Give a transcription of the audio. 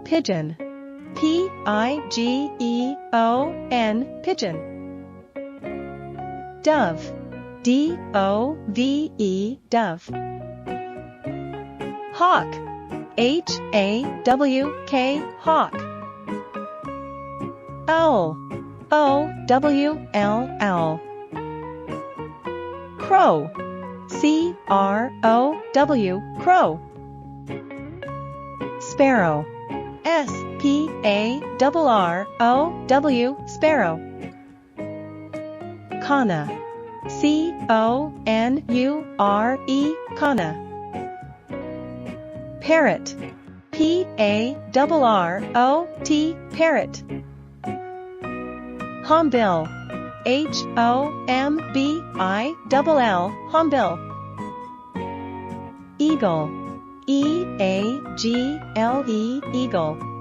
Pigeon. P-I-G-E-O-N, pigeon. Dove. D-O-V-E, dove. Hawk. H-A-W-K, hawk. Owl. O-W-L, owl. Crow. C-R-O-W, crow. Sparrow. S-P-A-R-R-O-W, sparrow. Conna. C-O-N-U-R-E, conna. Parrot. P-A-R-R-O-T, parrot. Hornbill. H-O-M-B-I-L-L, hornbill. Eagle. E-A-G-L-E, eagle.